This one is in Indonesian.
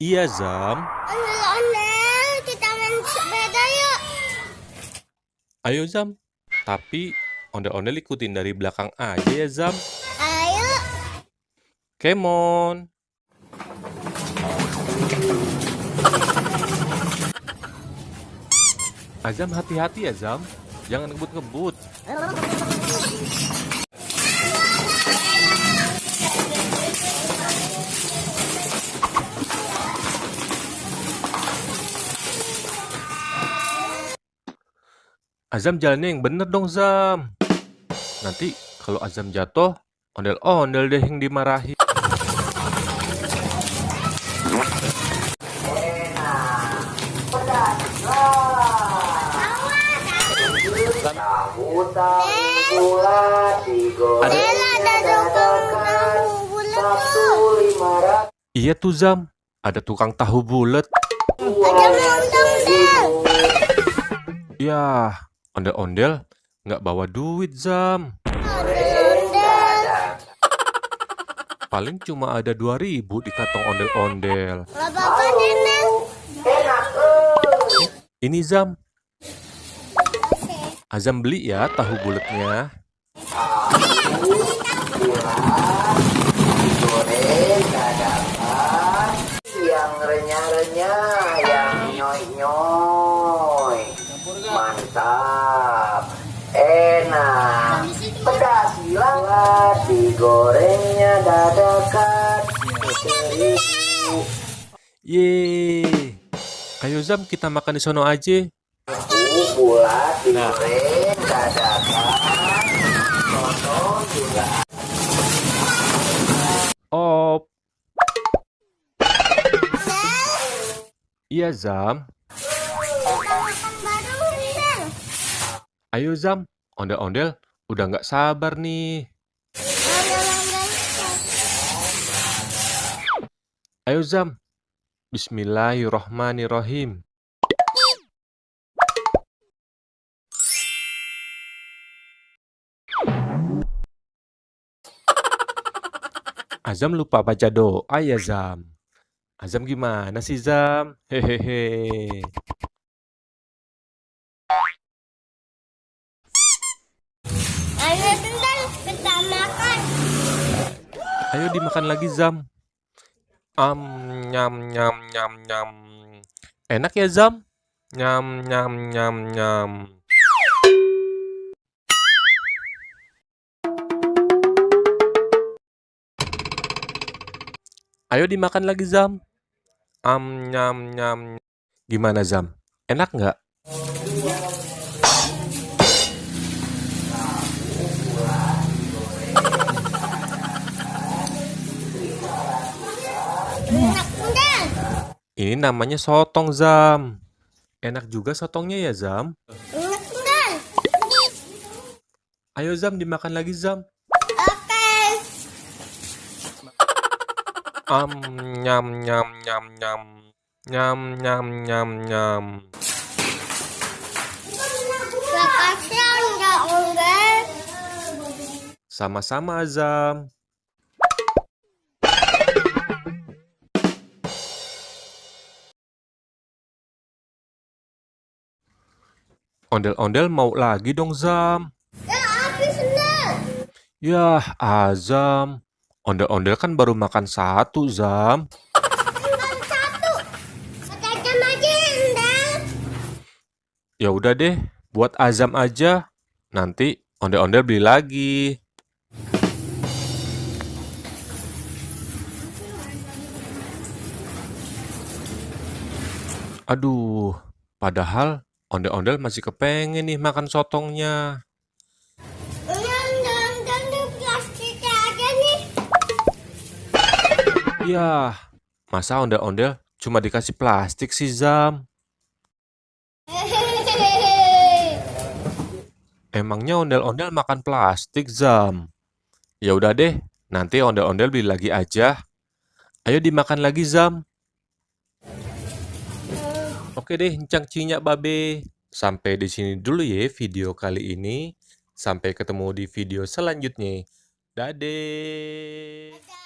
Iya, Zam. Ondel-ondel, kita main sepeda yuk. Ayo, Zam. Tapi ondel-ondel ikutin dari belakang aja ya, Zam. Ayo. Come on. Azam hati-hati ya, Zam. Jangan ngebut-ngebut. Azam jalannya yang bener dong, Zam. Nanti kalau Azam jatuh, ondel-ondel deh yang dimarahi. Bella ada tukang tahu bulat tuh. Iya tuh, Zam. Ada tukang tahu bulet. Ada ondel-ondel. Ya, ondel-ondel nggak bawa duit, Zam. Ondel-ondel. Paling cuma ada 2.000 di kantong ondel-ondel. Gak apa-apa deh, Nel. Ini, Zam. Azam beli ya tahu buletnya. Goreng dadakan yang renyah-renyah, yang nyoy-nyoy, mantap, enak, pedas bilang digorengnya dadakan. Yeay. Ayo, Zam, kita makan di sono aja. Bulat digoreng dadakan, soto juga. Oh, iya, Zam. Makan baru, Nel. Ayo, Zam. Ondel-ondel udah nggak sabar nih. Ondel-ondel. Ayo, Zam. Bismillahirrohmanirrohim. Azam lupa baca doa ya, Zam. Azam gimana sih, Zam? Hehehe. Ayo, Ondel, kita makan. Ayo dimakan lagi, Zam. Nyam, nyam, nyam, nyam. Enak ya, Zam? Nyam, nyam, nyam, nyam. Ayo dimakan lagi, Zam. Nyam, nyam. Gimana, Zam? Enak nggak? Enak, Ondel. Ini namanya sotong, Zam. Enak juga sotongnya ya, Zam? Enak, Ondel. Ayo, Zam, dimakan lagi, Zam. Oke. Nyam, nyam, nyam, nyam. Nyam, nyam, nyam, nyam. Makasih, Ondel-ondel. Sama-sama, Zam. Ondel-ondel mau lagi dong, Zam. Ya, habis, Ondel. Yah, Azam. Ondel-ondel kan baru makan satu, Zam. Tinggal satu. Satu jam aja, Ondel. Ya udah deh, buat Azam aja. Nanti ondel-ondel beli lagi. Aduh, padahal ondel-ondel masih kepengen nih makan sotongnya. Ondel-ondel di plastiknya aja nih. Yah, masa ondel-ondel cuma dikasih plastik sih, Zam? Emangnya ondel-ondel makan plastik, Zam? Ya udah deh, nanti ondel-ondel beli lagi aja. Ayo dimakan lagi, Zam. Oke deh, encang cinyak babe. Sampai di sini dulu ya video kali ini. Sampai ketemu di video selanjutnya. Dadah.